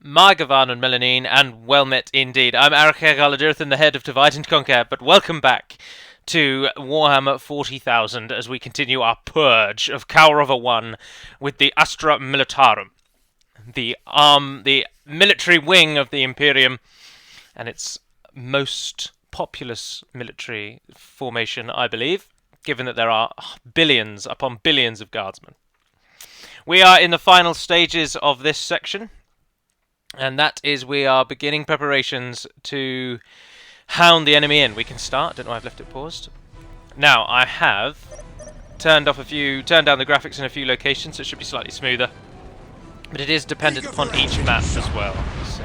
Margavan and Melanine, and well met indeed. I'm Aracheg Aladirthan, the head of Divide and Conquer, but welcome back to Warhammer 40,000 as we continue our purge of Kaurava 1 with the Astra Militarum, the military wing of the Imperium, and its most populous military formation, I believe, given that there are billions upon billions of guardsmen. We are in the final stages of this section, and that is we are beginning preparations to hound the enemy in. We can start. Don't know why I've left it paused. Now, I have turned down the graphics in a few locations, so it should be slightly smoother. But it is dependent upon each map as well. So.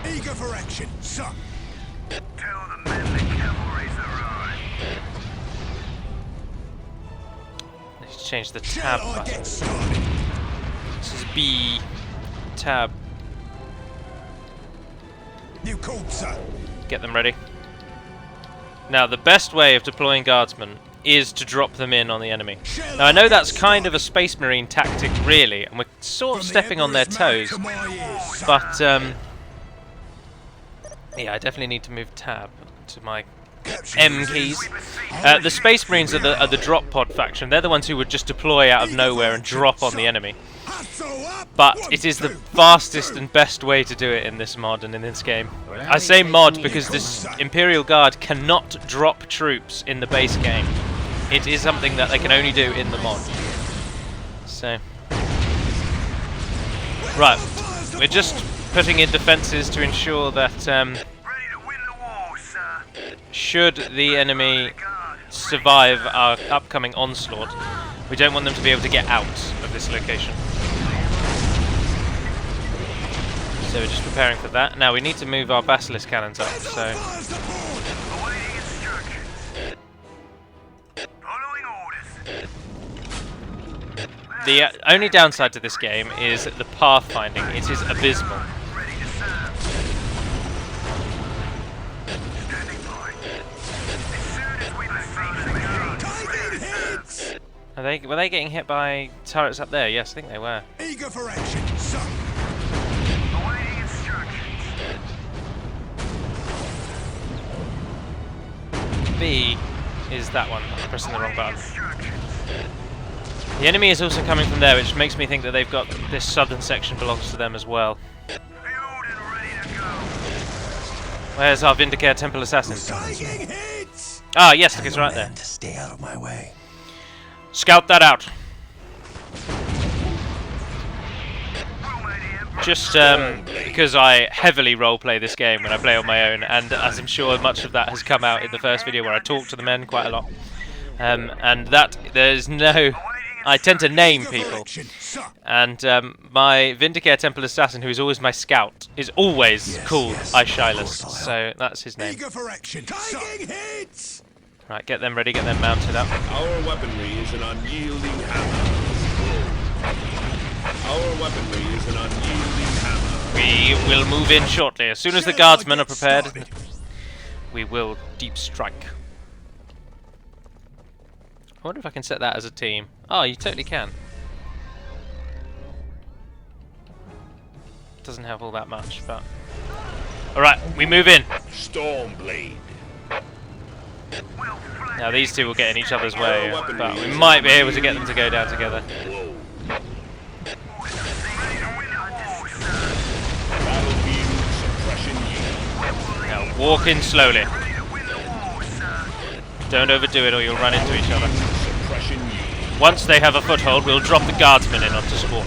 Eager for action, son. Tell the men the cavalry's arrived. Let's change the tab button. This is B. Tab. You called, sir. Get them ready. Now, the best way of deploying guardsmen is to drop them in on the enemy. Now, I know that's kind of a Space Marine tactic, really, and we're sort of stepping on their toes, but, yeah, I definitely need to move tab to my M keys. The Space Marines are the drop pod faction. They're the ones who would just deploy out of nowhere and drop on the enemy. But it is the fastest and best way to do it in this mod and in this game. I say mod because this Imperial Guard cannot drop troops in the base game. It is something that they can only do in the mod. So, right, we're just putting in defences to ensure that should the enemy survive our upcoming onslaught, we don't want them to be able to get out of this location. So we're just preparing for that. Now we need to move our Basilisk cannons up, so... The only downside to this game is the pathfinding. It is abysmal. Were they getting hit by turrets up there? Yes, I think they were. Eager for action, son. B is that one. I'm pressing the wrong button. The enemy is also coming from there, which makes me think that they've got this southern section belongs to them as well. Where's our Vindicare Temple Assassin? Ah, yes, look, it's right there. Stay out of my way. Scout that out. Just because I heavily roleplay this game when I play on my own, and as I'm sure much of that has come out in the first video where I talk to the men quite a lot, and that there's no... I tend to name people, and my Vindicare Temple Assassin, who is always my scout, is always called Aishilus, so that's his name. Right, get them ready, get them mounted up. Our weaponry is an unyielding hammer. Our weaponry is an unyielding hammer. We will move in shortly. As soon as the guardsmen are prepared, we will deep strike. I wonder if I can set that as a team. Oh, you totally can. Doesn't help all that much, but... Alright, we move in. Stormblade. Now these two will get in each other's way, but we might be able to get them to go down together. Now walk in slowly. Don't overdo it or you'll run into each other. Once they have a foothold, we'll drop the guardsmen in onto spawn.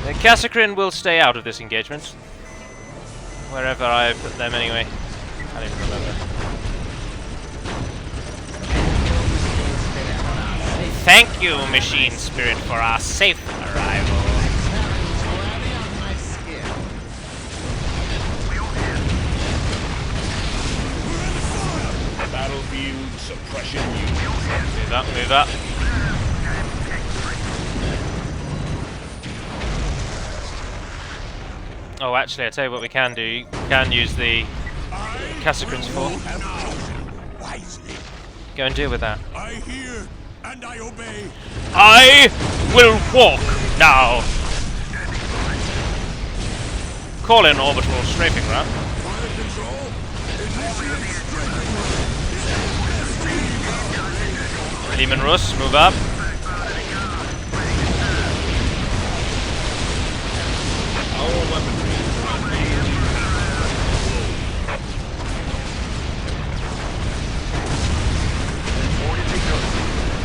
The Cassacrin will stay out of this engagement. Wherever I put them anyway. I don't even remember. Thank you, Machine Spirit, for our safe arrival. Battlefield suppression unit. Move up, move up. Oh, actually, I tell you what we can do. You can use the Cassacrins for. Go and deal with that. I hear and I obey. I will walk now. Call in orbital strafing run. Leman Russ, move up. Our weaponry is unyielding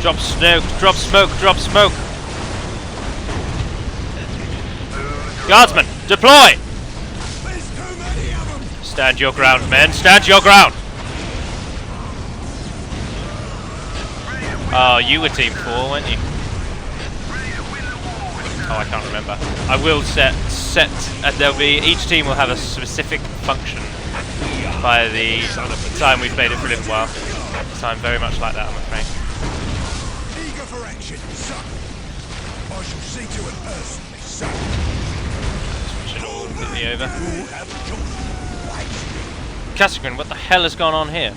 Drop smoke, drop smoke, drop smoke. Guardsmen, deploy! There's too many of them! Stand your ground, men, stand your ground! Oh, you were Team 4, weren't you? Oh, I can't remember. I will set, there'll be, each team will have a specific function by the time we've played it for a little while. So I'm very much like that, I'm afraid. Eager for action, son! I shall see to it personally, son! Should all be over. You have chosen wisely. Casagreen, what the hell has gone on here?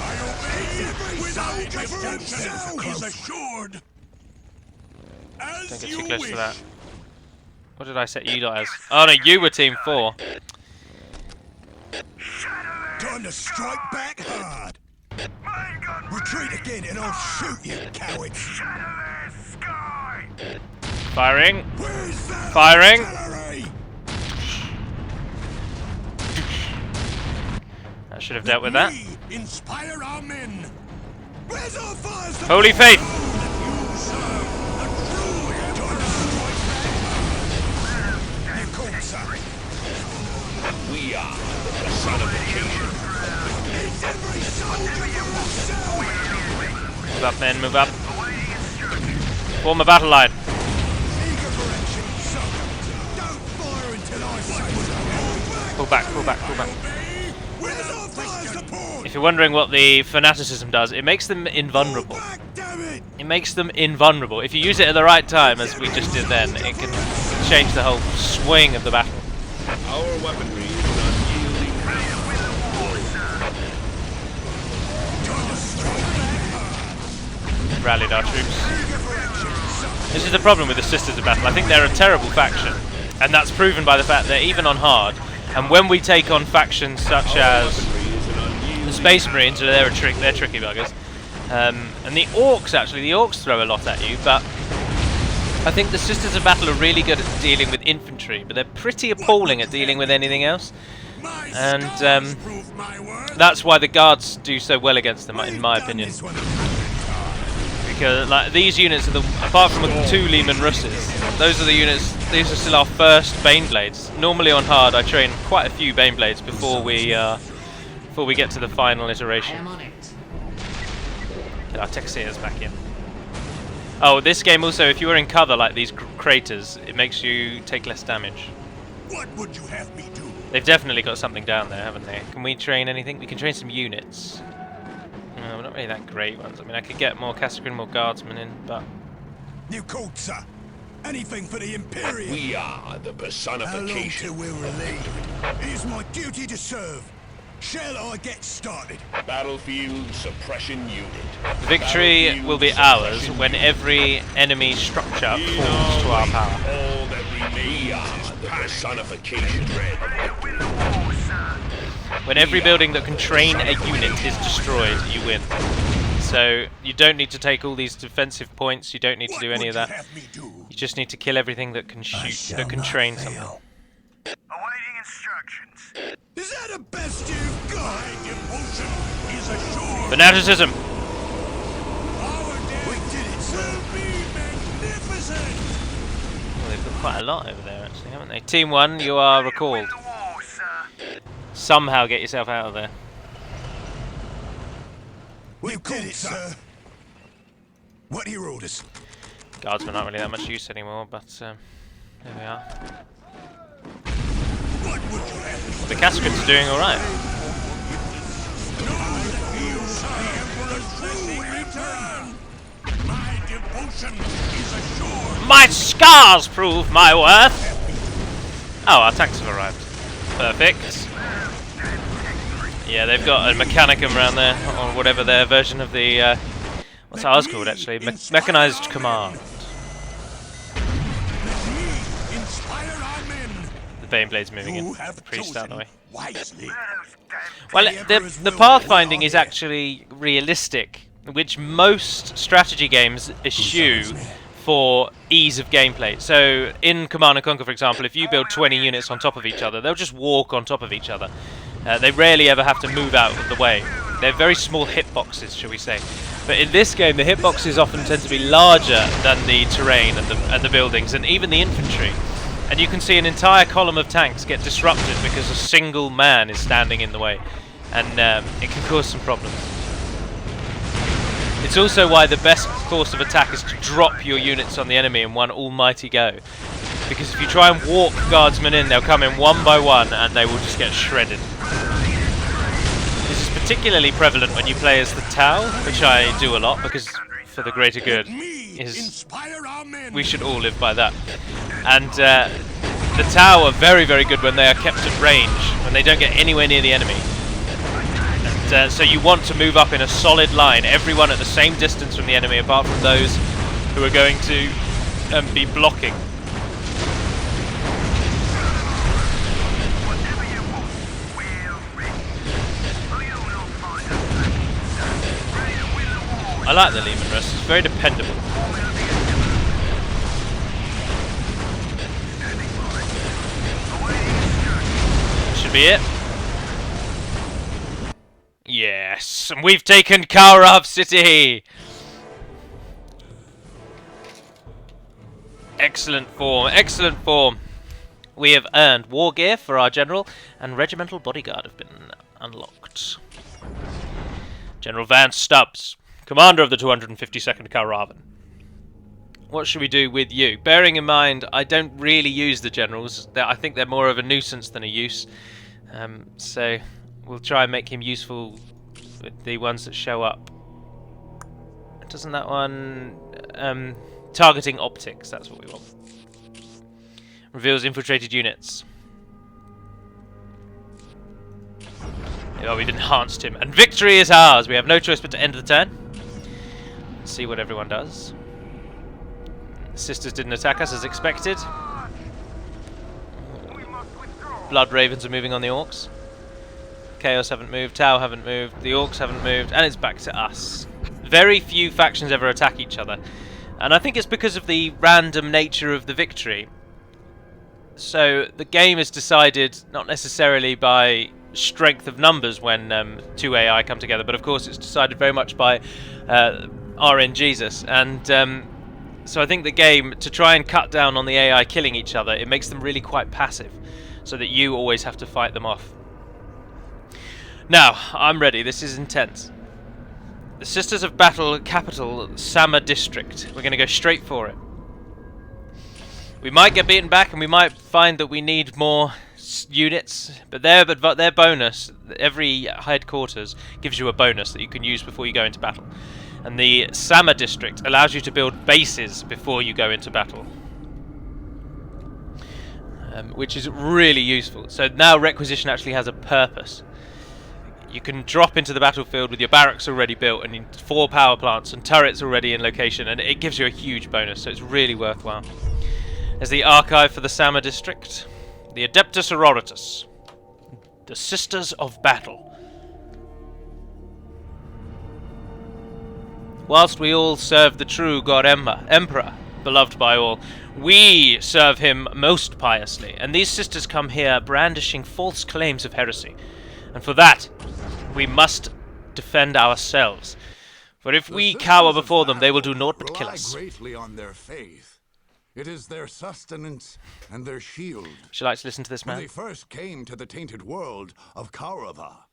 I obey every soldier for himself is assured. As Don't get you too close wish. to that. What did I set you lot as? Oh no, you were Team 4. Time to strike back hard. Retreat again and I'll shoot you, cowards. Firing. Where's that Firing. artillery? I should have dealt with that. We inspire our men. Where's our fires? Holy faith! You serve the true time to strike back hard. You call, sir. We are the personification. It's every soldier for himself. Move up, men, move up. Form a battle line. Eager for action, son. Don't fire until I say so. Pull back, pull back, pull back. Where's our fire support? If you're wondering what the fanaticism does, it makes them invulnerable. Back, damn it! It makes them invulnerable. If you use it at the right time, as we just did then, it can change the whole swing of the battle. Our weaponry is an unyielding hammer. Rallied our troops. This is the problem with the Sisters of Battle. I think they're a terrible faction, and that's proven by the fact that even on hard, and when we take on factions such as the Space Marines, they're tricky buggers, and the Orcs actually, the Orcs throw a lot at you, but I think the Sisters of Battle are really good at dealing with infantry, but they're pretty appalling at dealing with anything else, and that's why the Guards do so well against them, in my opinion. Because like these units are apart from the 2 Leman Russes, those are the units. These are still our first Baneblades. Normally on hard, I train quite a few Baneblades before we get to the final iteration. Get our Texiers back in. Oh, this game also, if you're in cover like these craters, it makes you take less damage. What would you have me do? They've definitely got something down there, haven't they? Can we train anything? We can train some units. No, we're not really that great ones. I mean, I could get more Casagreen, more Guardsmen in, but... You called, sir. Anything for the Imperium. We are the How long personification. till we're relieved? It is my duty to serve. Shall I get started? Battlefield suppression unit. Victory Battlefield will be suppression ours unit. when every enemy structure falls to our power. All that remains is the personification. When every building that can train a unit is destroyed, you win. So you don't need to take all these defensive points. You don't need to do any of What would that. you have me do? You just need to kill everything that can shoot, that can train something. Awaiting instructions. Is that the best you've got? My devotion is assured. Fanaticism. Our day we did it, sir. Will be magnificent. Well, they've got quite a lot over there, actually, haven't they? Team 1, you are recalled. The war, sir. Somehow get yourself out of there. We did it, sir. What are your orders? Guardsmen aren't really that much use anymore, but there we are. What would you have me The Casagrins are doing alright. My devotion is assured. My scars prove my worth! Oh, our tanks have arrived. Perfect. Yeah, they've got a Mechanicum around there, or whatever their version of the... what's ours called, actually? Mechanized Command. Let me inspire Baneblade's moving You in. have The priest out of the way. chosen wisely. Well, The the Emperor's will pathfinding be is our actually realistic, which most strategy games eschew summons me? for ease of gameplay. So in Command & Conquer, for example, if you build 20 units on top of each other, they'll just walk on top of each other. They rarely ever have to move out of the way. They're very small hitboxes, shall we say. But in this game, the hitboxes often tend to be larger than the terrain and the buildings, and even the infantry. And you can see an entire column of tanks get disrupted because a single man is standing in the way. And it can cause some problems. It's also why the best course of attack is to drop your units on the enemy in one almighty go. Because if you try and walk guardsmen in, they'll come in one by one and they will just get shredded. This is particularly prevalent when you play as the Tau, which I do a lot because for the greater good Me is inspire our men. we should all live by that. And the Tau are very, very good when they are kept at range, when they don't get anywhere near the enemy. And so you want to move up in a solid line, everyone at the same distance from the enemy, apart from those who are going to be blocking. Whatever you want, we're ready. Will you not find us? Ready to win the war. I like the Lehman Russ, it's very dependable. Should be it. Yes, and we've taken Kaurav City! Excellent form, excellent form. We have earned war gear for our general, and regimental bodyguard have been unlocked. General Vance Stubbs, commander of the 252nd Kauravan. What should we do with you? Bearing in mind, I don't really use the generals. I think they're more of a nuisance than a use. So we'll try and make him useful with the ones that show up. Doesn't that one... targeting optics, that's what we want. Reveals infiltrated units. Oh, we've enhanced him. And victory is ours! We have no choice but to end the turn. Let's see what everyone does. The sisters didn't attack us as expected. Blood Ravens are moving on the Orcs. Chaos haven't moved, Tau haven't moved, the Orcs haven't moved, and it's back to us. Very few factions ever attack each other. And I think it's because of the random nature of the victory. So the game is decided not necessarily by strength of numbers when two AI come together, but of course it's decided very much by RNGesus. And so I think the game, to try and cut down on the AI killing each other, it makes them really quite passive, so that you always have to fight them off. Now, I'm ready. This is intense. The Sisters of Battle capital, Sama district. We're going to go straight for it. We might get beaten back and we might find that we need more units, but their bonus, every headquarters gives you a bonus that you can use before you go into battle. And the Sama district allows you to build bases before you go into battle. Which is really useful. So now requisition actually has a purpose. You can drop into the battlefield with your barracks already built and 4 power plants and turrets already in location, and it gives you a huge bonus, so it's really worthwhile. There's the archive for the Sama district. The Adeptus Auroritus. The Sisters of Battle. Whilst we all serve the true God Emperor, beloved by all, we serve him most piously, and these sisters come here brandishing false claims of heresy. And for that, we must defend ourselves. For if we cower before them, they will do naught but kill us. Rely greatly on their faith. It is their sustenance and their shield. Would you like to listen to this When man? they first came to the tainted world of Kaurava,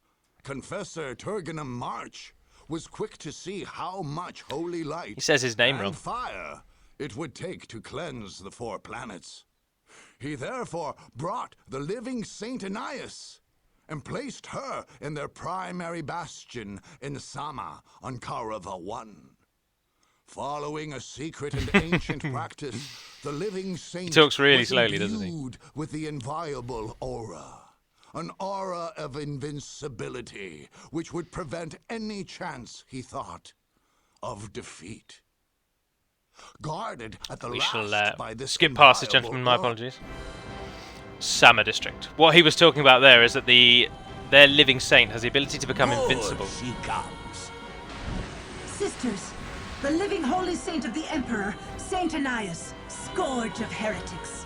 Confessor Turganum March was quick to see how much holy light He says his name and wrong. fire it would take to cleanse the 4 planets. He therefore brought the living Saint Anais and placed her in their primary bastion in Sama on Kaurava 1. Following a secret and ancient practice, the living saint talks really was slowly, doesn't he? imbued with the inviolable aura. An aura of invincibility, which would prevent any chance, he thought, of defeat. Guarded at the We last shall by this skip past this inviolable gentleman, my aura, apologies. Sama district. What he was talking about there is that their living saint has the ability to become invincible. She comes. Sisters, the living holy saint of the Emperor, Saint Ananias, scourge of heretics.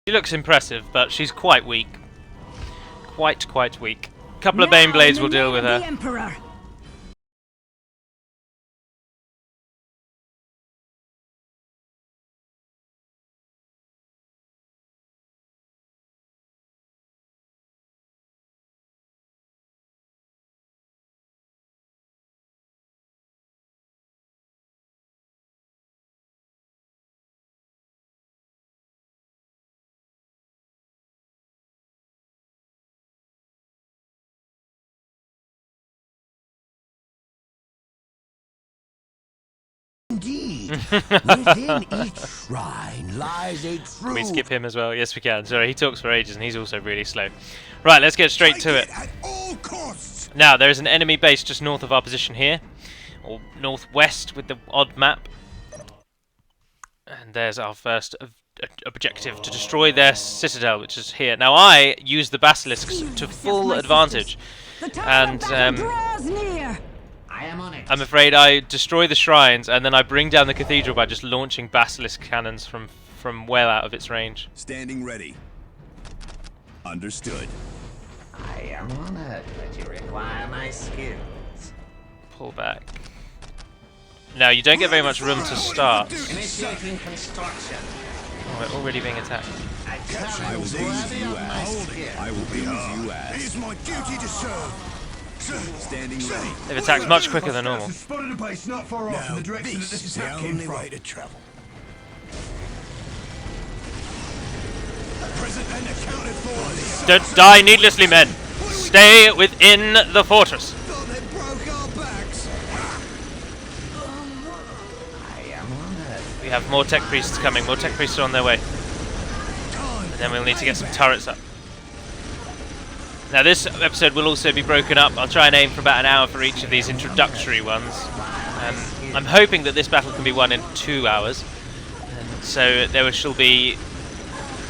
She looks impressive, but she's quite weak. Quite weak. A couple of Bane Blades will deal with The her. Emperor. Indeed, within each shrine lies a true. Can we skip him as well? Yes, we can. Sorry, he talks for ages and he's also really slow. Right, let's get straight to it. At all costs. Now, there is an enemy base just north of our position here, or northwest with the odd map. And there's our first objective, to destroy their citadel, which is here. Now, I use the basilisks to full advantage, The time and of battle draws near. I am on it. I'm afraid I destroy the shrines, and then I bring down the cathedral by just launching basilisk cannons from well out of its range. Standing ready. Understood. I am honored that you require my skills. Pull back. Now, you don't get very much room to start. Initiating construction. Oh, we're already being attacked. A I turret will do as worthy you of my ask. skill. I will do as you It ask. is my duty to serve. Standing ready. They've attacked much quicker than normal. Spotted a base not far off in the direction that this is the happening only from. way to travel. Present and accounted for. Don't die needlessly, men. Stay within the fortress. Thought they broke our backs. I am honored. We have more tech priests coming. More tech priests are on their way. And then we'll need to get some turrets up. Now, this episode will also be broken up. I'll try and aim for about an hour for each of these introductory ones. I'm hoping that this battle can be won in 2 hours. And so there shall be...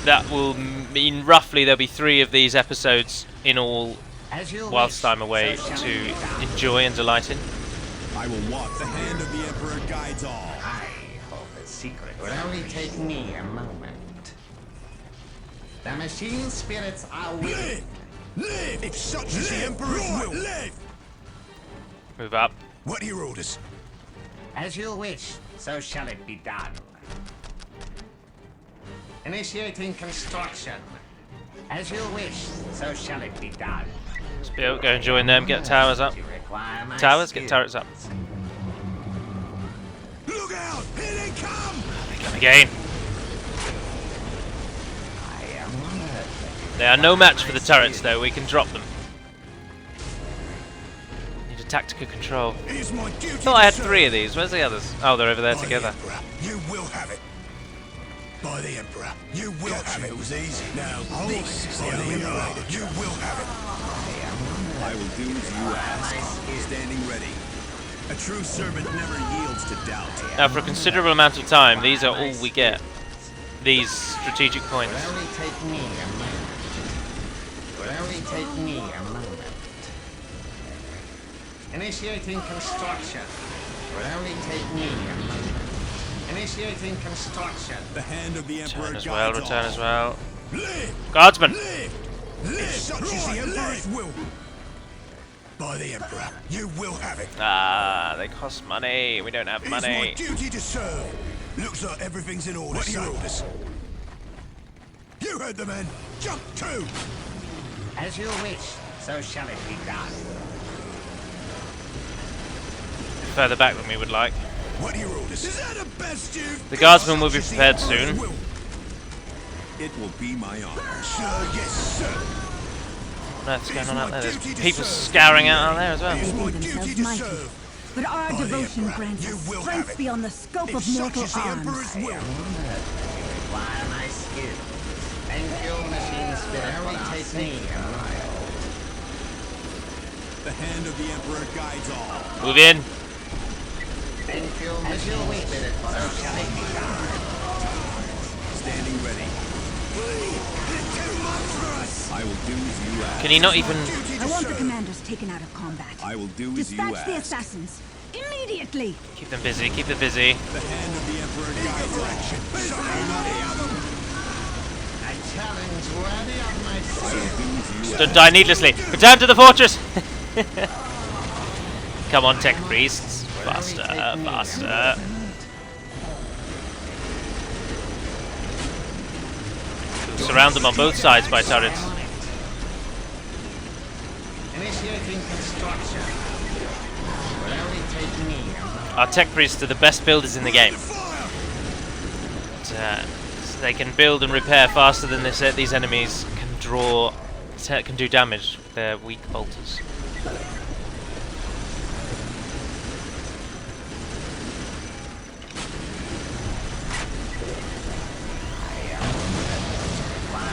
That will mean roughly there'll be 3 of these episodes in all As you whilst wish, I'm away so shall to it be done. enjoy and delight in. I will walk. The hand of the Emperor guides all. I hope the secret will only take me a moment. The machine spirits are willing. Live! If such is the Emperor's will. Live! Move up. What are your orders? As you wish, so shall it be done. Initiating construction. As you wish, so shall it be done. Spill, go and join them. Get towers up. You require my Towers, get skills. turrets up. Look out! Here they come! They come again. I am honored. They are no match for the turrets, though. We can drop them. Need a tactical control. It is my duty. I thought I had 3 of these. Where's the others? Oh, they're over there By together. The Emperor, you will have it. By the Emperor, you will have it. It was easy. Now, this is the only way. You will have it. I will do as you ask. Standing ready. A true servant never yields to doubt. Now, for a considerable amount of time, these are all we get. These strategic points. Will only take me a moment. Will only take me a moment. Initiating construction. Will only take me a moment. Initiating construction. The hand of the Emperor Return as guides well, all. return as well. Live! Guardsmen! Live! If such is the Emperor's will. By the Emperor, you will have it. Ah, they cost money. We don't have It is my money. duty to serve. Looks like everything's in order. What are your orders? You heard the men. Jump to! As you wish, so shall it be done. Further back than we would like. What are your orders? Is that the best you've The got? guardsmen will be Such is the prepared Emperor's soon. will. It will be my honor. Sir, yes, sir. What on earth's going on out there? There's people scouring out there as well. It is my They duty themselves to mighty, serve. but our By the devotion Emperor, grants you us will have strength it. beyond the scope If of such mortal is the arms. Emperor's will. Require my skills. Thank you, machine only take me a mile. The hand of the Emperor guides all. Move in. As you wish, so shall it be done. Standing ready. I will do as you ask. Can he not even... I want the commanders taken out of combat. I will do as you Dispatch the ask. assassins immediately. Keep them busy, keep them busy. The hand of the Emperor guides all. A challenge worthy of my I will skill. do as you ask. Don't die needlessly. Return to the fortress! Come on, tech priests. Faster, faster. Surround them on both sides by turrets. Initiating construction. Will only take me a moment. Our tech priests are the best builders in the game. But, they can build and repair faster than these enemies can do damage with their weak bolters.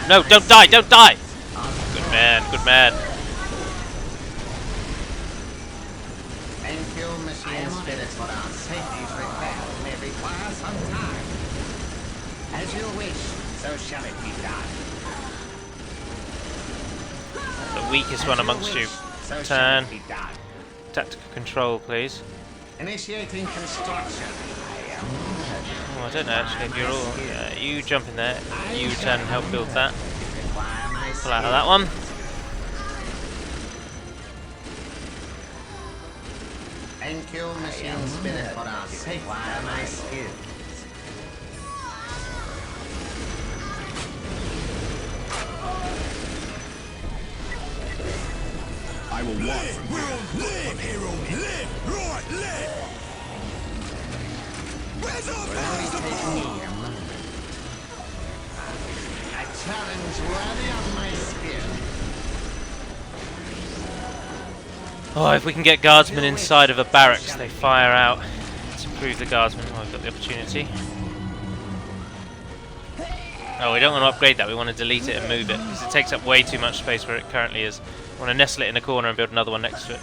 No, don't die, don't die! Good man, good man. Thank you, machine spirits, for our safety's repair may require some time. As you wish, so shall it be done. The weakest one amongst you. So shall Turn. it be done. Tactical control, please. Initiating construction. Oh, I don't know actually if you're all... you jump in there. You turn and help build that. Require my Pull out of that one. Thank you, machine spirit, for our safety. Require my skills. I will walk from here. Live, hero, live! Right, live! Where's our Will only take me a moment. A challenge worthy of my skill. Oh, if we can get guardsmen inside of a barracks, they fire out. Let's improve the guardsmen. Oh, I've got the opportunity. Oh, we don't want to upgrade that. We want to delete it and move it because it takes up way too much space where it currently is. I want to nestle it in a corner and build another one next to it.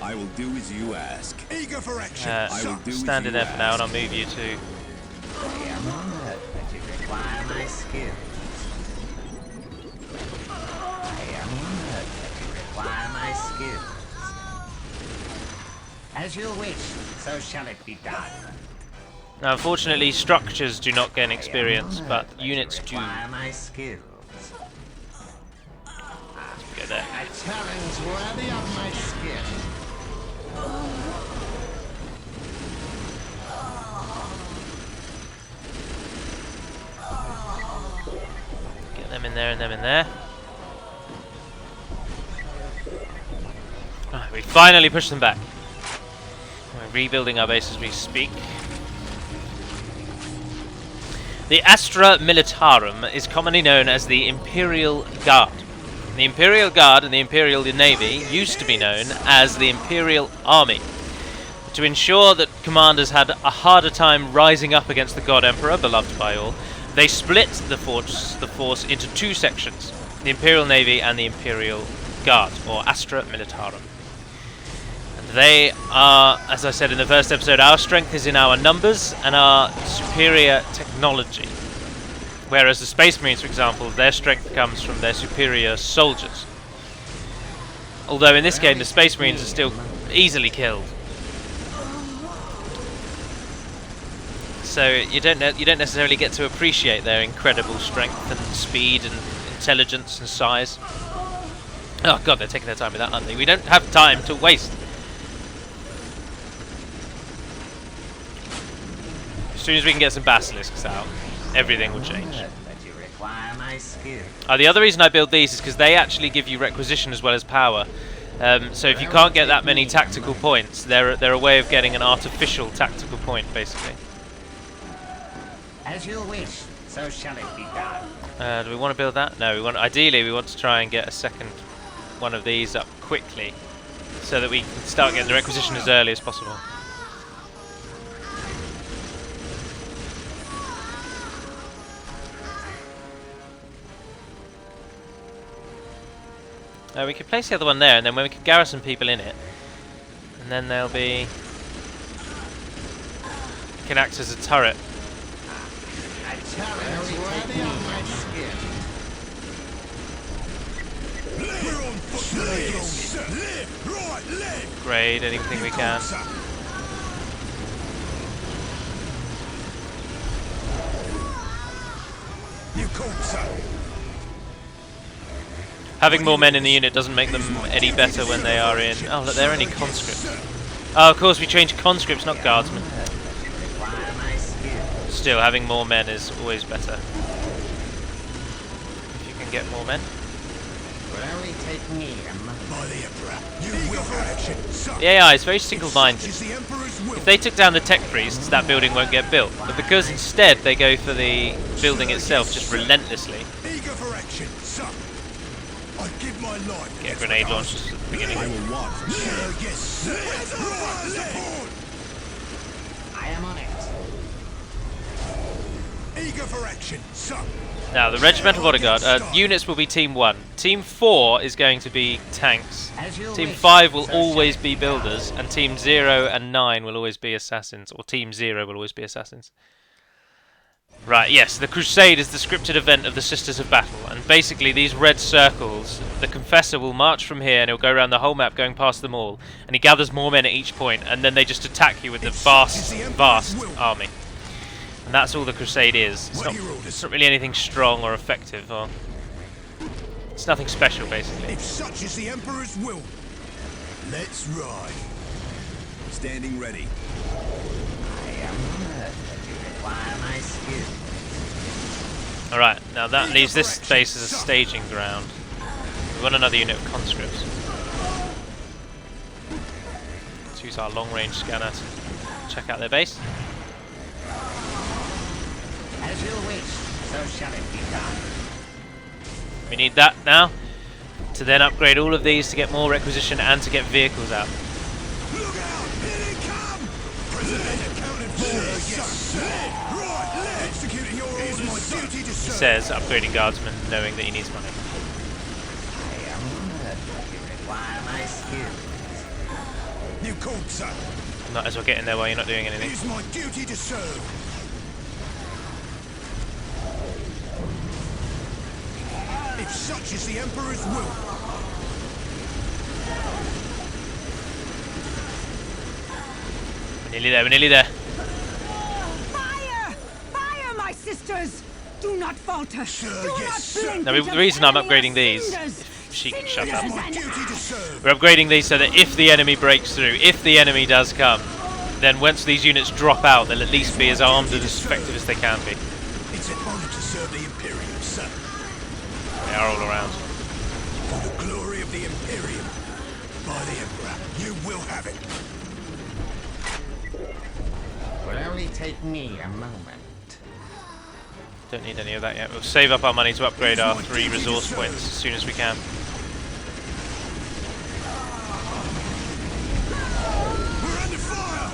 I will do as you ask. Eager for action. I will do as Stand in you there for now, and I'll ask. move you to. I am honored that you require my skills. I am honored that you require my skills. As you wish, so shall it be done. Now, unfortunately, structures do not gain experience, but units do. Require my skills. Go there. A challenge worthy of my skill. Get them in there and them in there. Ah, we finally pushed them back. We're rebuilding our base as we speak. The Astra Militarum is commonly known as the Imperial Guard. The Imperial Guard and the Imperial Navy used to be known as the Imperial Army. To ensure that commanders had a harder time rising up against the God Emperor, beloved by all, they split the force into two sections, the Imperial Navy and the Imperial Guard, or Astra Militarum. And they are, as I said in the first episode, our strength is in our numbers and our superior technology. Whereas the Space Marines, for example, their strength comes from their superior soldiers. Although in this game the Space Marines are still easily killed. So you don't necessarily get to appreciate their incredible strength and speed and intelligence and size. Oh god, they're taking their time with that, aren't they? We don't have time to waste. As soon as we can get some basilisks out, everything will change. That you require my skill. The other reason I build these is because they actually give you requisition as well as power. So if you can't get that many tactical points, they're a way of getting an artificial tactical point, basically. As you wish, so shall it be done. Do we want to build that? No, ideally we want to try and get a second one of these up quickly, so that we can start getting the requisition as early as possible. We could place the other one there, and then when we could garrison people in it, and then they'll be... It can act as a turret. A challenge worthy of my skill. We're on foot. Left, right, left. Upgrade anything we can. You called, sir. Having more men in the unit doesn't make them any better when they are in... Oh, look, they're only conscripts. Oh, of course, we changed conscripts, not guardsmen. Require my skill. Still, having more men is always better. If you can get more men. Will only take me a moment. By the Emperor, you will have action, sir. The AI is very single-minded. Is the Emperor's will. If they took down the tech priests, that building won't get built. But because instead they go for the building itself just relentlessly, Eager for action, sir. I give my life. get grenade launchers at the beginning. I will watch for sure. Yes, sir. Right, left. I am on it. Eager for action, sir. Now, the Regimental Bodyguard, units will be Team 1. Team 4 is going to be tanks. As you Team wish, 5 will so always shall be it builders, and Team 0 and 9 will always be assassins, or Team 0 will always be assassins. Right, yes, the Crusade is the scripted event of the Sisters of Battle, and basically these red circles, the Confessor will march from here and he'll go around the whole map going past them all, and he gathers more men at each point, and then they just attack you with the vast army. And that's all the Crusade is. It's not really anything strong or effective, or... It's nothing special, basically. If such is the Emperor's will, let's ride. Standing ready. I am honored that you require my skill. Alright, now that leaves this space as a staging ground. We want another unit of conscripts. Let's use our long-range scanner to check out their base. As you wish, so shall it be done. We need that now to then upgrade all of these to get more requisition and to get vehicles out. Look out! Here they come! President accounted for. Yes, sir. Right, left. Executing your orders. My duty to He serve. says upgrading guardsmen knowing that he needs money. I am honored that you require my skill. You called, sir. Might as well get in there while you're not doing It anything. is my duty to serve. If such is the Emperor's will. We're nearly there, we're nearly there. Fire! Fire, my sisters! Do not falter. Sure, Do yes, not sir. blink Now, into the reason I'm enemy upgrading these, cinders. if she can shut Cinders up. My and duty to serve. We're upgrading these so that if the enemy breaks through, if the enemy does come, then once these units drop out, they'll at least be as armed and as effective as they can be. It's an honor to serve the Imperium, sir. They are all around. For the glory of the Imperium. By the Emperor, you will have it. Will only take me a moment. Don't need any of that yet. We'll save up our money to upgrade our 3 resource points as soon as we can. We're under fire!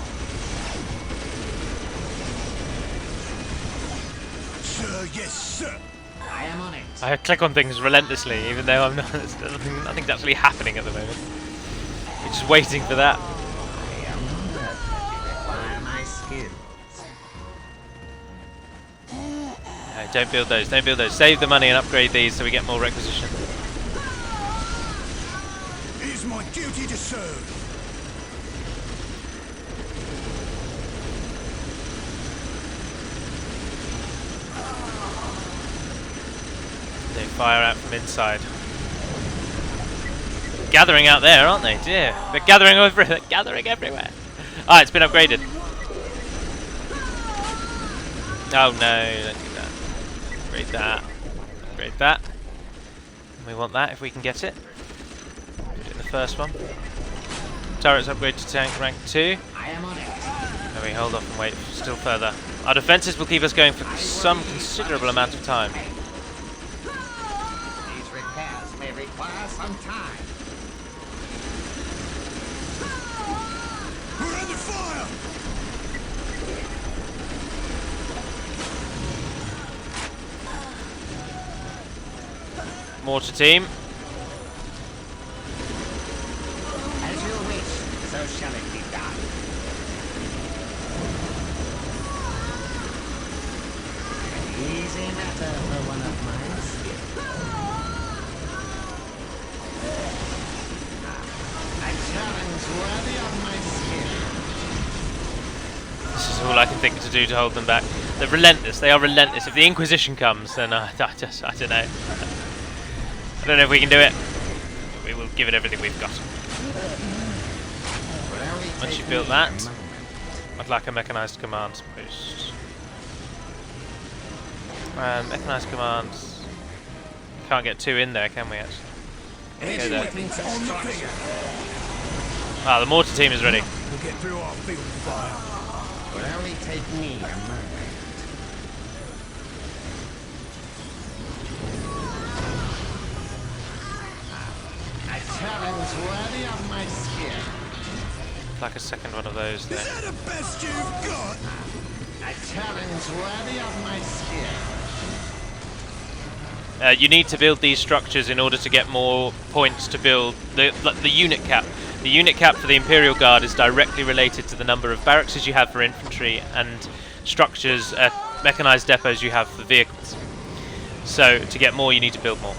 Sir, yes, sir. I am on it. I click on things relentlessly, even though I'm not. Nothing's actually happening at the moment. We're just waiting for that. I am honored that you require my skill. No, don't build those. Don't build those. Save the money and upgrade these so we get more requisition. It is my duty to serve. They fire out from inside. Gathering out there, aren't they? Dear, they're gathering over. They're gathering everywhere. Ah, it's been upgraded. Oh no! Don't do that. Upgrade that. Upgrade that. We want that if we can get it. Put it in the first one. Turrets upgrade to tank rank 2. I am on it. And we hold off and wait still further. Our defences will keep us going for some considerable amount of time. These repairs may require some time. We're under fire! Mortar team. shall it be done. An easy matter for one of my skills. A challenge worthy of my skill. This is all I can think to do to hold them back. They're relentless. They are relentless. If the Inquisition comes, then I don't know. I don't know if we can do it. We will give it everything we've got. Once you've built that, I'd like a mechanized command post. Mechanized commands. Can't get 2 in there, can we actually? Go there. Ah, the mortar team is ready. We'll get through our field fire. Will only take me a moment. A challenge worthy of my skill. Like a second one of those Is there. that the best you've got? A challenge worthy of my skill. You need to build these structures in order to get more points to build the unit cap. The unit cap for the Imperial Guard is directly related to the number of barracks you have for infantry and structures, mechanized depots you have for vehicles. So to get more, you need to build more.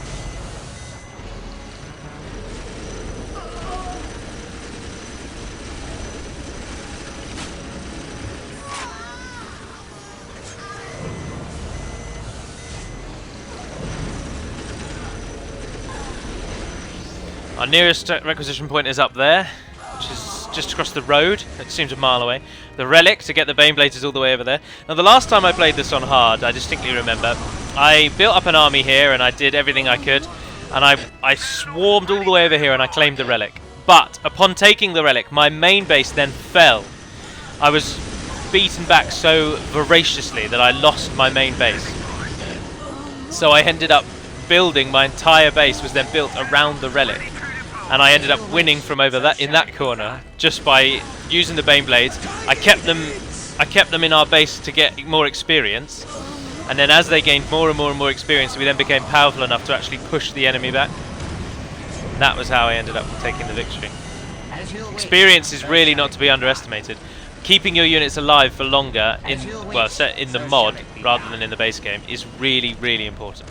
Our nearest requisition point is up there, which is just across the road. It seems a mile away. The relic to get the Baneblades is all the way over there. Now, the last time I played this on hard, I distinctly remember, I built up an army here and I did everything I could, and I swarmed all the way over here and I claimed the relic. But upon taking the relic, my main base then fell. I was beaten back so voraciously that I lost my main base. So I ended up building, my entire base was then built around the relic. And I ended up winning from over that in that corner just by using the Baneblades. I kept them in our base to get more experience, and then as they gained more and more and more experience, we then became powerful enough to actually push the enemy back. And that was how I ended up taking the victory. Experience is really not to be underestimated. Keeping your units alive for longer in the mod rather than in the base game is really, really important.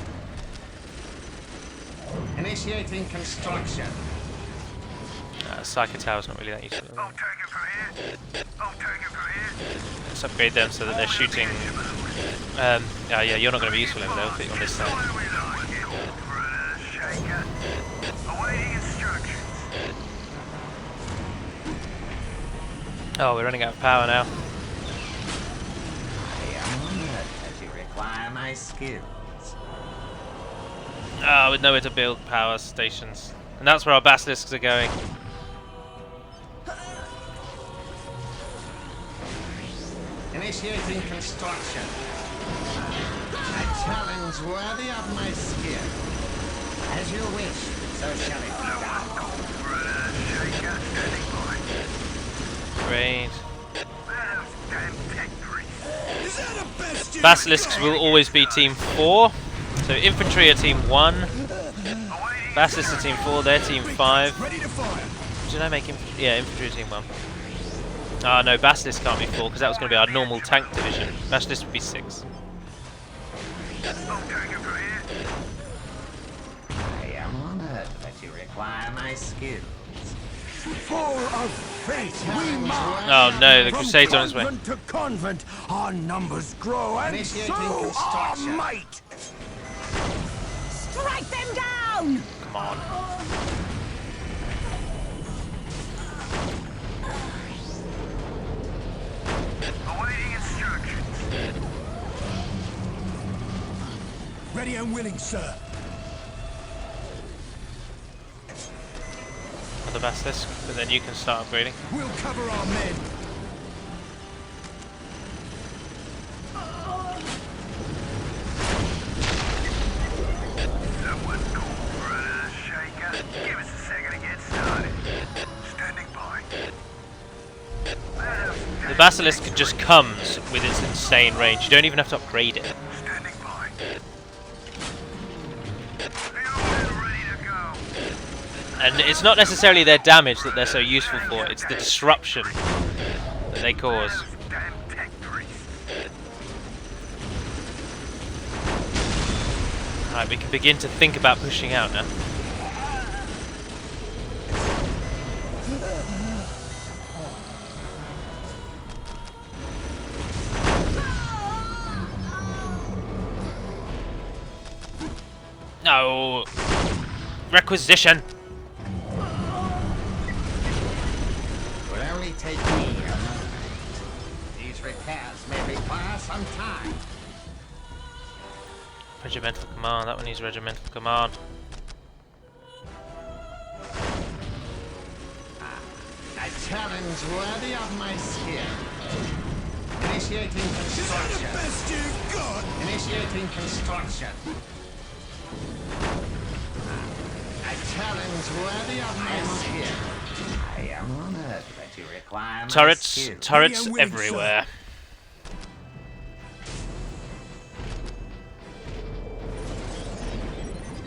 Initiating construction. Psycho Tower's not really that useful. I'll take it from here. I'll take it from here. Let's upgrade them so that they're shooting. Yeah, you're not going to be useful over there. I'll put you on this side. What do we like it, brother shaker? Awaiting instructions. Oh, we're running out of power now. I am honored that you require my skills. Ah, with nowhere to build power stations. And that's where our basilisks are going. Initiating construction. A challenge worthy of my skill. As you wish, so shall it be done. Brother shaker, standing by. Great. Those damn tech priests. Is that the best you've Basilisks got? will always be team 4. So infantry are team 1. Awaiting Basilisks are team 4, they're team 5. Ready to fire. Did I make infantry? Yeah, infantry are team 1. Ah, no, Basilisk can't be 4 because that was going to be our normal tank division. Basilisk would be 6. I'll take it from here. I am honored that you require my skills. Full of faith, we march. Oh no, the From Crusade's on its way. convent to convent, our numbers grow, and Initiating so our construction. might. Strike them down! Come on. Awaiting instructions. Ready and willing, sir. Another Basilisk, but then you can start upgrading. We'll cover our men. Someone call brother shaker. Give us a second to get started. Standing by. The Basilisk just comes with its insane range. You don't even have to upgrade it. Standing by. Fuel is ready to go. And it's not necessarily their damage that they're so useful for, it's the disruption that they cause. Damn tech priests. Right, we can begin to think about pushing out now. No! Requisition! Will only take me a moment. These repairs may require some time. Regimental command, that one needs regimental command. A challenge worthy of my skill. Initiating Is that the construction. best you've got? Initiating construction. A challenge worthy of my skill. I am honored that you require my Turrets, skill. turrets Ready and willing, everywhere.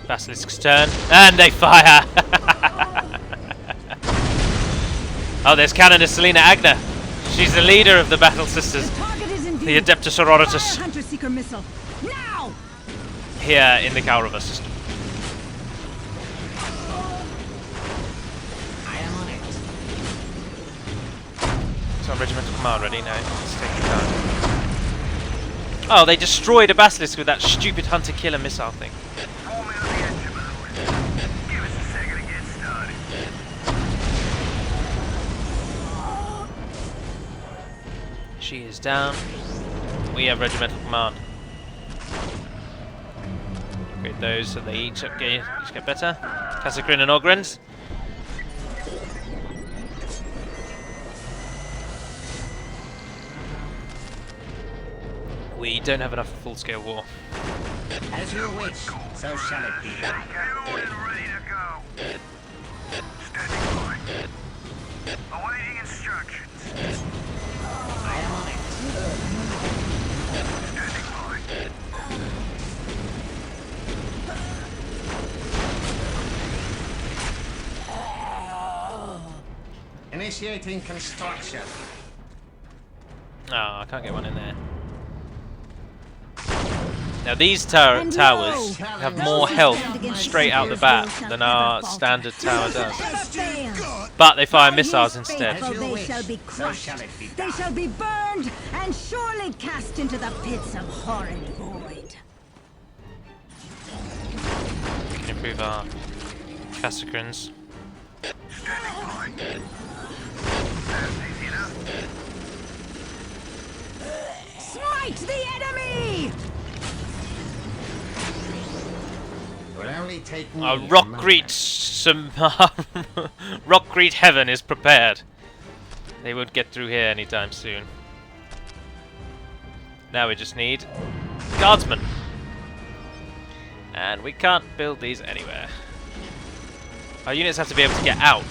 Basilisk's turn, and they fire! Oh, there's Canoness Selena Agner. She's the leader of the Battle Sisters, The target is in the view. Adeptus Sororitas, Fire Hunter Seeker missile. Now! here in the Kaurava system. I am on it. So regimental command ready now. Let's take the time. Oh, they destroyed a basilisk with that stupid hunter-killer missile thing. Form me on the engine, my lord. Give us a second to get started. She is down. We have regimental command. Upgrade those so they each get better. Casacrin and Ogrins. We don't have enough for full-scale war. As you wish, so shall it be done. Get orders ready to go. Standing by. Awaiting instructions. I am on it. Standing by. Initiating construction. Oh, I can't get one in there. Now these towers have more health straight out the bat than our standard tower does. Best you've got? But they fire missiles instead. Faithful, they shall be So crushed. shall it be They done. shall be burned and surely cast into the pits of horrid void. We can improve our Casacrins. Standing by. That's easy enough. Smite the enemy! Will only take me Our a Rockcrete Rockcrete heaven is prepared. They won't get through here anytime soon. Now we just need guardsmen. And we can't build these anywhere. Our units have to be able to get out.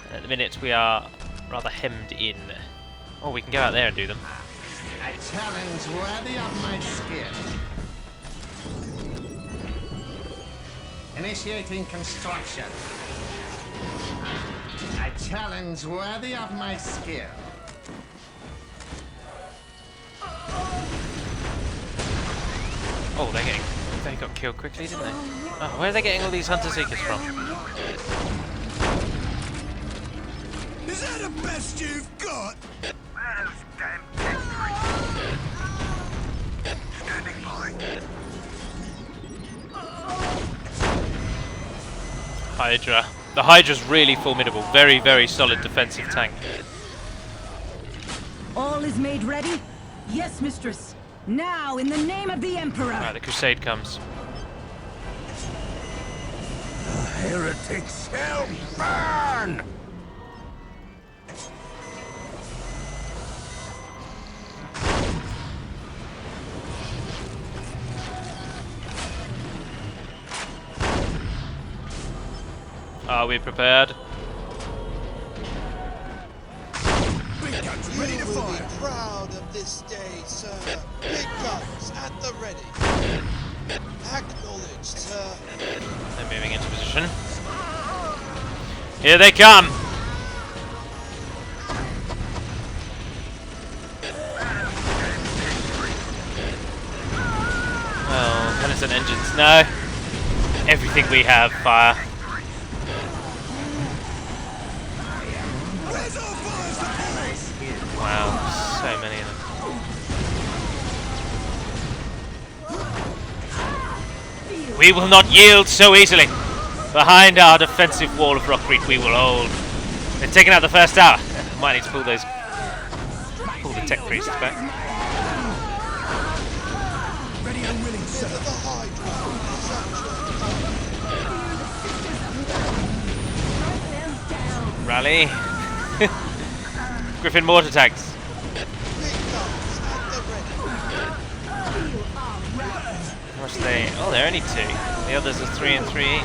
And at the minute we are rather hemmed in. Oh, we can go out there and do them. A challenge worthy of my skill. Initiating construction. A challenge worthy of my skill. Oh, they got killed quickly, didn't they? Oh, where are they getting all these hunter seekers from? Is that the best you've got? Where are those damn tech priests? Standing by. Hydra. The Hydra's really formidable. Very, very solid defensive tank. All is made ready? Yes, mistress. Now, in the name of the Emperor. Right, the Crusade comes. Heretics shall burn! Are we prepared? Big guns ready to You will be fire. proud of this day, sir. Big guns at the ready. Acknowledged, sir. They're moving into position. Here they come! Oh, Penitent engines. No! Everything we have, fire. Where's our fire support? Wow, so many of them. We will not yield so easily. Behind our defensive wall of rockcrete we will hold. They've taken out the first tower. Might need to pull the tech priests back. Ready and willing, sir. The Hydra. Rally. Griffin mortar tanks. Big guns at the ready. How much are they? Oh, they're only 2. The others are 3 and 3 each.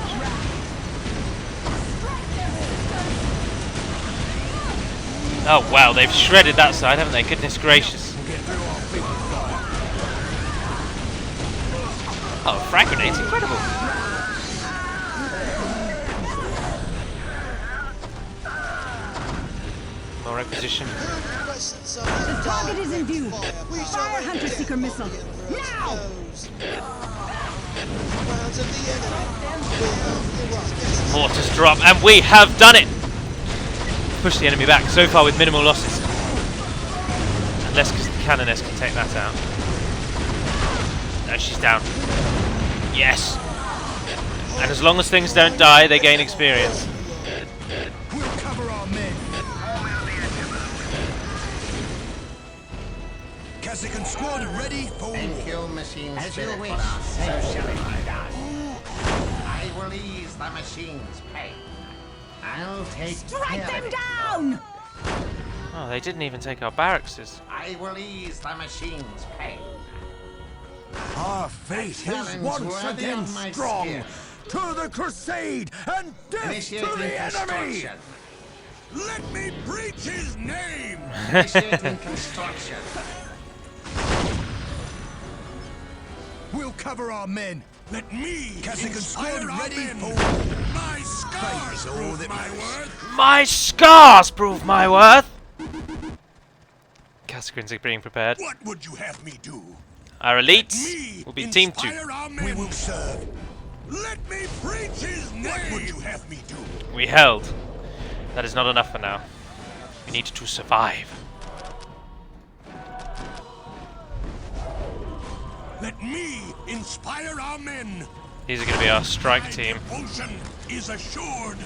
Oh wow, they've shredded that side, haven't they? Goodness gracious. Oh, frag grenades, incredible. More requisition. The target is in view. Fire Hunter Seeker missile. Now! Rounds of the enemy. Will Mortars drop, and we have done it! Push the enemy back, so far with minimal losses. Unless the Canoness can take that out. No, she's down. Yes! And as long as things don't die, they gain experience. We'll cover our men. Kasich squad ready for Thank war. you, machine spirit, for our so shall it be done. I will ease the machine's pain. I'll take Strike care them of it. down! Oh, they didn't even take our barracks. I will ease the machine's pain. Our faith is Challenge once worthy again of my strong. skill. To the crusade and death Initiating to the enemy. construction. Let me preach his name. Initiating construction. We'll cover our men. Let me Kasich squad ready for My scars all prove that my matters. worth. My scars prove my worth! Cascrins are being prepared. What would you have me do? Our elites Me will be Team 2. inspire our men. We will serve. Let me preach his name. What would you have me do? We held. That is not enough for now. We need to survive. Let me inspire our men. These are going to be our strike My team. devotion is assured.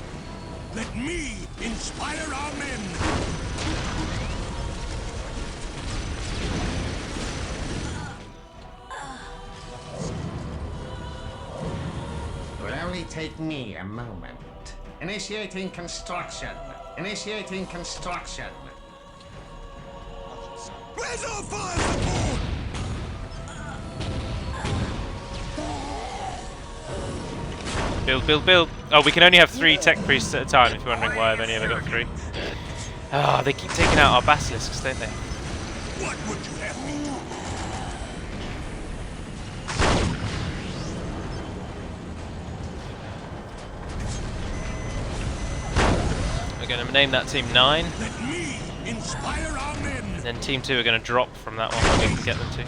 Let me inspire our men. It will only take me a moment. Initiating construction. Initiating construction. Where's our fire support? Build, build, build. Oh, we can only have 3 tech priests at a time, if you're wondering why I've only ever got 3. Ah, they keep taking out our basilisks, don't they? What would you have me do? We're going to name that team 9, Let me inspire our men. and then team 2 are going to drop from that one when we can get them to.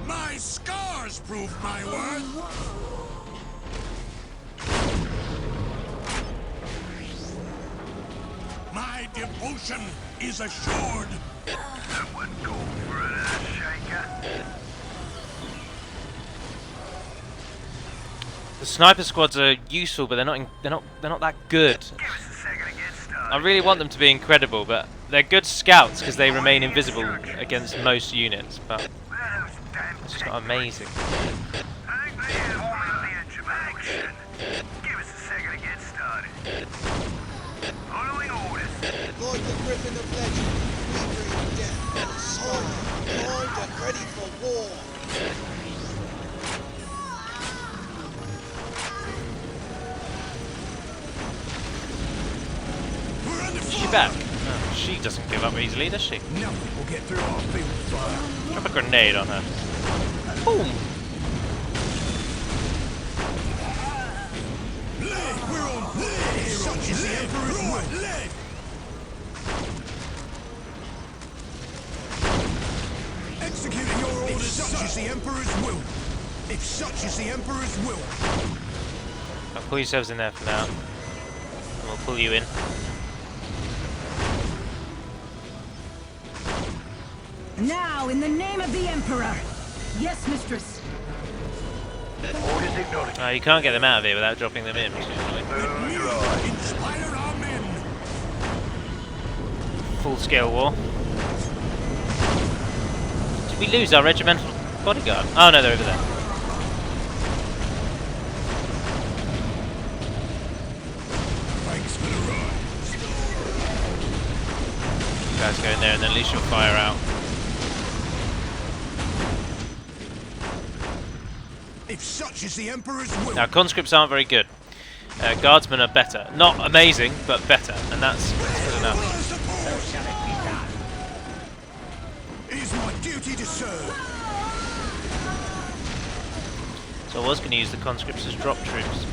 My scars prove my worth. My devotion is assured. Someone go for an ass shaker. The sniper squads are useful, but they're not that good. Give us a second to get started. I really want them to be incredible, but they're good scouts because they remain invisible against most units. But Where are those damn it's just not amazing. I think they have all the edge of action. Give us a second to get started. Following orders. Like the Griffin of Legend, we bring death. Silent, primed and ready for war. We're under Is she fire. back? Oh, she doesn't give up easily, does she? Nothing will get through our field fire. Drop a grenade on her. Boom! We're on. such is the Emperor's will. Lead. Executing your orders. If such is the Emperor's will. If such is the Emperor's will. I'll pull yourselves in there for now. And we'll pull you in. Now, in the name of the Emperor. Yes, mistress. Orders acknowledged. You can't get them out of here without dropping them in, which is annoying. Inspire our men. Full-scale war. Did we lose our regimental bodyguard? Oh no, they're over there. Thanks for the ride. You guys go in there and then unleash your fire out. If such is the Emperor's will. Now, conscripts aren't very good. Guardsmen are better. Not amazing, but better. And that's good enough. So shall it be done. It is my duty to serve. So I was going to use the conscripts as drop troops.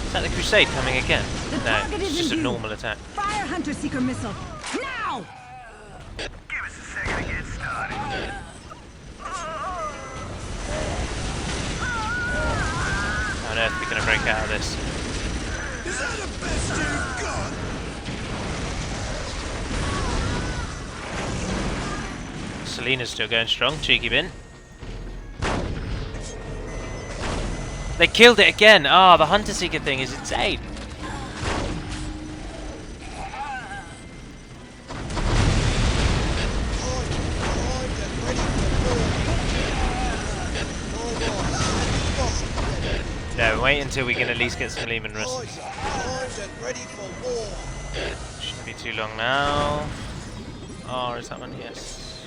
Is that the Crusade coming again? The No, target it's is just a in view. normal attack. Fire Hunter Seeker missile. Now! Give us a second to get started. How on earth are we going to break out of this? Is that the best you've got? Selena's still going strong. Cheeky bin. They killed it again! Ah, the Hunter Seeker thing is insane! No, wait until we can at least get some Lehman Russ. Primed and ready for war. Shouldn't be too long now. Oh, is that one? Yes.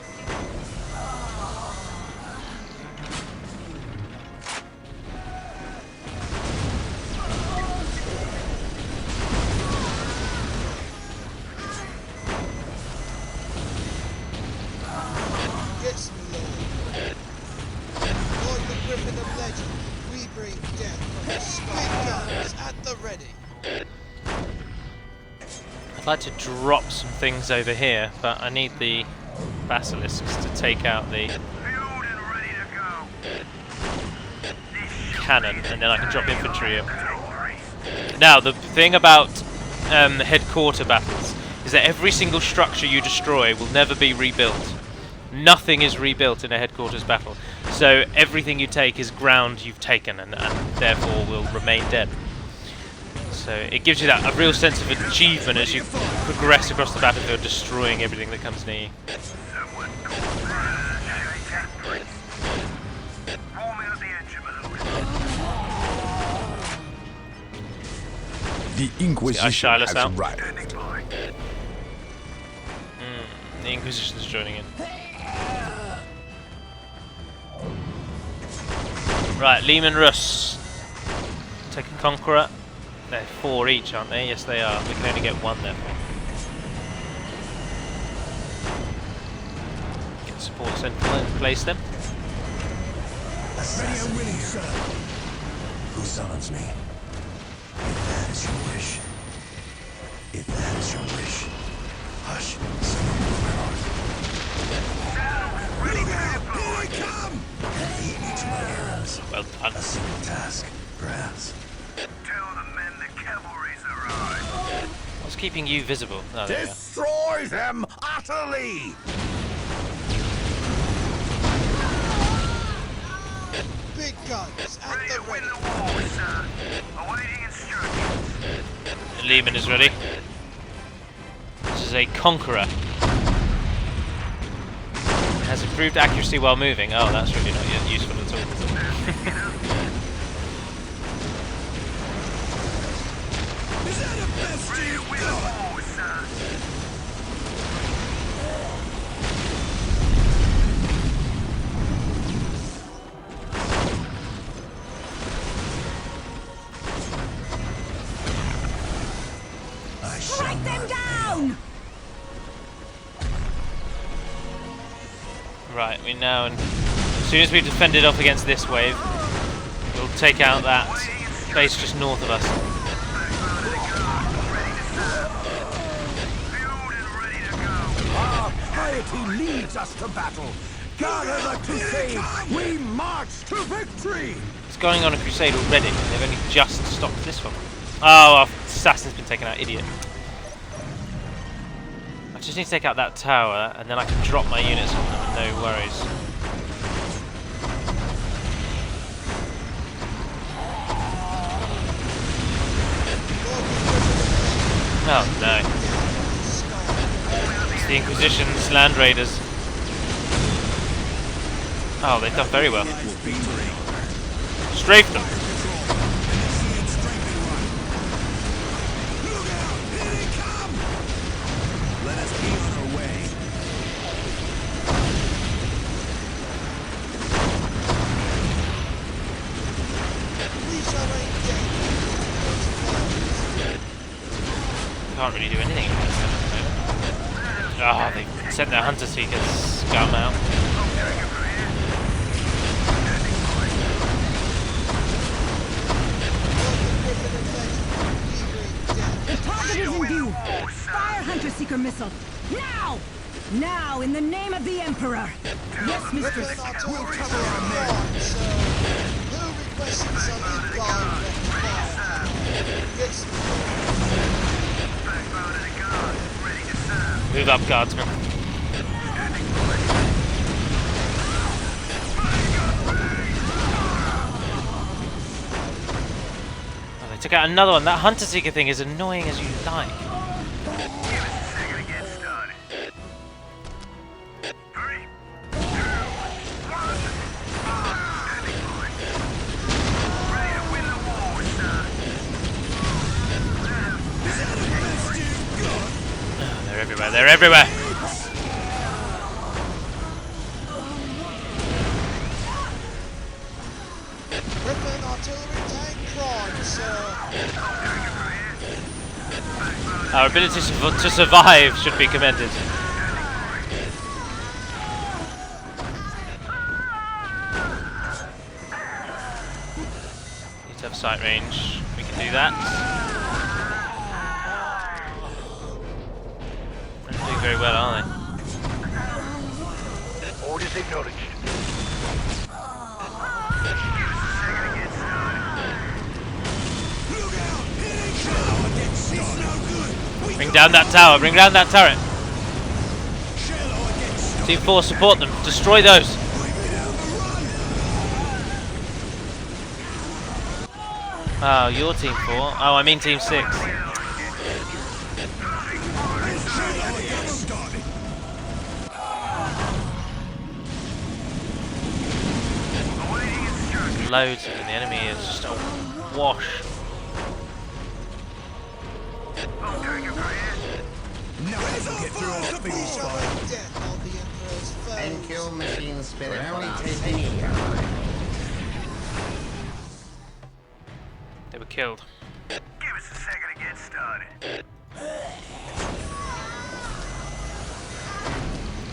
Yes, my lord. Like the griffin of legend, we bring death from the squid guns at the ready. I'd like to drop some things over here, but I need the basilisks to take out the Fueled and ready to go. cannon, and then I can drop infantry in. Victory. Now, the thing about headquarter battles is that every single structure you destroy will never be rebuilt. Nothing is rebuilt in a headquarters battle. So everything you take is ground you've taken, and therefore will remain dead. So it gives you that a real sense of achievement as you progress across the battlefield, destroying everything that comes near you. Someone call shake that prince. Warm out the engine, my lord. The Inquisition Shilas has out. arrived. Standing by. The Inquisition's joining in. Right, Lehman Russ. Take a Conqueror. They're 4 each, aren't they? Yes, they are. We can only get 1 therefore. Get support central and place them. Ready and willing, sir. Who summons me? If that is your wish. If that is your wish. Hush. Someone will Ready Look to out! deploy. Here they come! eat each of my arrows. Well done. A simple task, perhaps. Tell the men the cavalry's arrived. What's keeping you visible? Oh, there we are. Destroy them utterly! Big guns at Ready the to win ready. the war, sir. Awaiting instructions. Lehman is ready. This is a Conqueror. Has improved accuracy while moving. Oh, that's really not useful at all. Is it? Is that the best Ready to you've win the got? war, sir. I shall Strike them not down! Right, we now As soon as we've defended off against this wave, we'll take out that base just north of us. Our piety leads us to battle. Gather the crusade. We march to victory. It's going on a crusade already. They've only just stopped this one. Oh, our assassin's been taken out, idiot. I just need to take out that tower, and then I can drop my units on them, no worries. Oh no. It's the Inquisition's land raiders. Oh, they've done very well. Strafe them. Let us be on our way. We shall rain death. Can't really do anything against them at the moment. Ah, they sent their Hunter Seeker scum out. The target is in view. Fire Hunter Seeker missile. Now! Now, in the name of the Emperor. Yes, mistress. We'll cover our men. So, who requested some guard? Yes. Move up, guardsmen. Oh, they took out another one. That Hunter Seeker thing is annoying as you like. They're everywhere. They're everywhere. Griffin artillery tank prime, sir. Our ability to survive should be commended. Need to have sight range. We can do that. They're not doing very well, are they? Orders acknowledged. Bring down that tower. Bring down that turret. Team 4, support them. Destroy those. Oh, you're Team 4. Oh, I mean Team 6. Loads of them. The enemy is just awash. We shall rain death on the Emperor's foes. Thank you, machine spirit, for not taking me. They were killed. Give us a second to get started.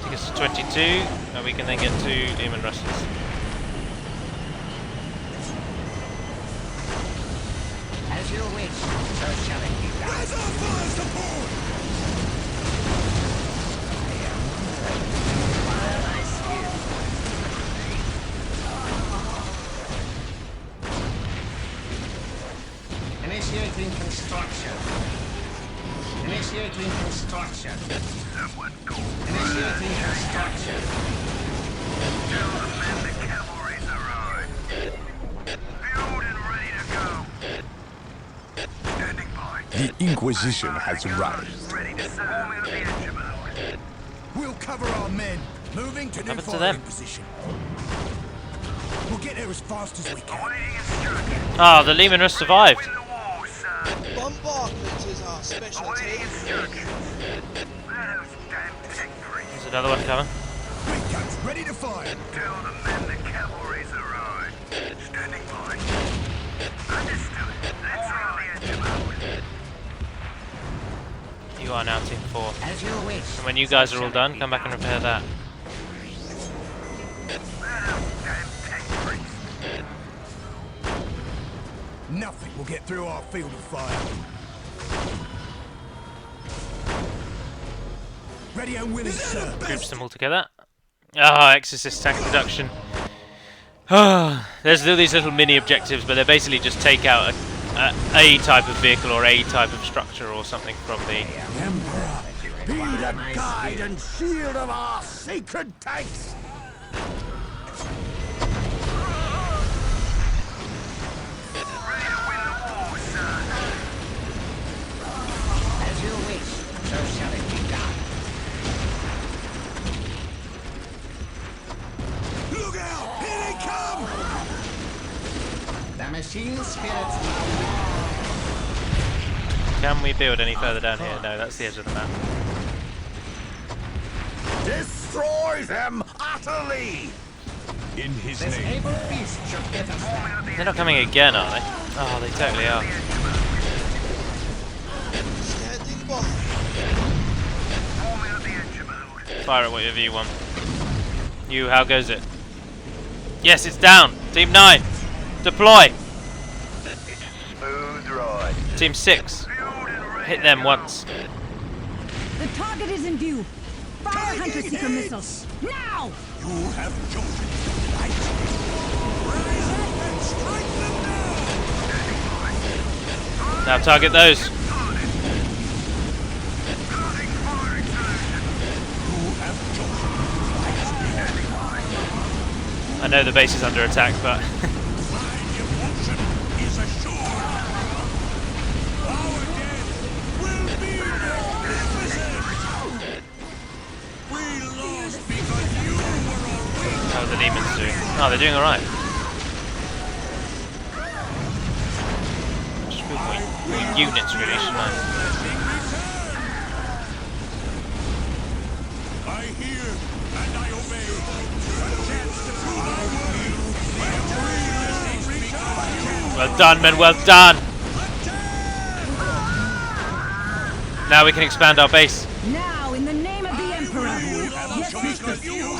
Take us to 22, and we can then get to Demon Rustlers. As you wish, so shall it be done. Where's our fire support? Initiating construction. Initiating construction. Someone go. Initiating construction. Tell the men the cavalry's arrived. Fueled and ready to go. Standing by. The Inquisition has arrived. Ready to serve. Forming the engine mode. We'll cover our men. Moving to new Happened to firing them? position. We'll get there as fast as we can. Awaiting instructions. Ah, the Lehman Russ survived. Win the war, sir. Bombardment is our Awaiting specialty. instructions. Those damn tech freaks. There's another one coming. Quick guns, ready to fire. Tell the men the cavalry's arrived. Standing by. Understood. Let's roll the engine mode. You are now Team 4. As you wish. And when you guys are all done, come back and repair that. Damn Nothing will get through our field of fire. Ready and willing, sir. Groups them all together. Ah, Exorcist tank production. Ah, there's all these little mini objectives, but they basically just take out a type of vehicle or a type of structure or something from the... Emperor, be the guide and shield of our sacred tanks! Ready to win the war, son. As you wish, so shall it be done. Look out! Here they come! The machine spirits are Can we build any further down here? No, that's the edge of the map. Destroy them utterly! In his This name. able beast should get us back. They're not coming again, are they? Oh, they totally are. Standing by. Forming at the engine mode. Fire at whatever you want. You, how goes it? Yes, it's down! Team 9! Deploy! Smooth ride. Team 6, hit them once. The target is in view. Fire hunter seeker missiles. Now! You have chosen right. Rise up and strike them down! Now target those. You have chosen I know the base is under attack, but... my devotion is assured. Our death will be magnificent. We lost because you were awake. How are the demons doing? Oh, they're doing alright. Just build more units, really, shouldn't I? I hear and I obey. A chance to prove my will. The Imperial return. Well done, men, well done! Now we can expand our base. Now, in the name of the Emperor. Yes, mistress. You were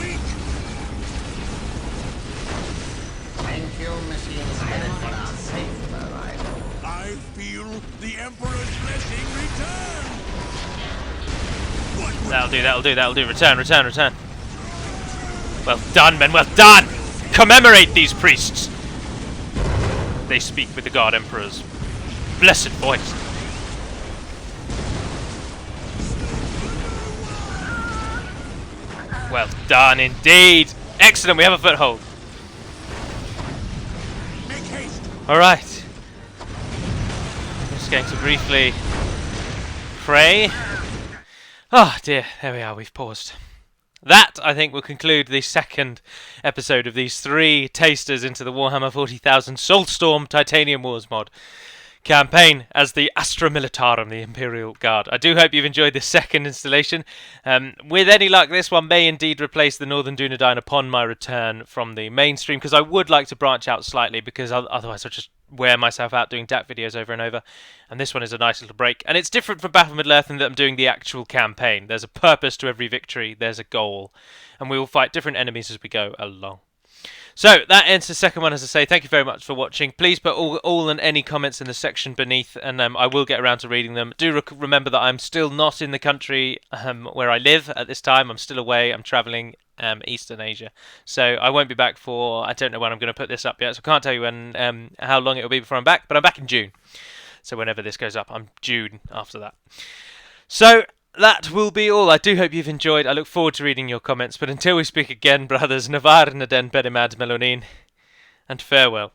weak. Thank you, machine spirit, for our safe arrival. I feel the Emperor's blessing return. What would That'll do. Return. Well done, men, well done! Commemorate these priests! They speak with the God Emperor's blessed voice. Well done indeed! Excellent, we have a foothold. make haste? Alright. I'm just going to briefly pray. Oh dear, there we are, we've paused. That, I think, will conclude the second episode of these 3 tasters into the Warhammer 40,000 Soulstorm Titanium Wars mod campaign as the Astra Militarum, the Imperial Guard. I do hope you've enjoyed this second installation. With any luck, this one may indeed replace the Northern Dunedain upon my return from the mainstream, because I would like to branch out slightly, because otherwise I'll just wear myself out doing DAT videos over and over. And this one is a nice little break. And it's different from Battle of Middle-earth in that I'm doing the actual campaign. There's a purpose to every victory, there's a goal, and we will fight different enemies as we go along. So, that ends the second one, as I say. Thank you very much for watching. Please put all and any comments in the section beneath, and I will get around to reading them. Do remember that I'm still not in the country where I live at this time. I'm still away. I'm travelling Eastern Asia. So, I won't be back for... I don't know when I'm going to put this up yet, so I can't tell you when how long it will be before I'm back, but I'm back in June. So, whenever this goes up, I'm June after that. So... that will be all. I do hope you've enjoyed. I look forward to reading your comments. But until we speak again, brothers, Navar Naden Pedimad Melonin, and farewell.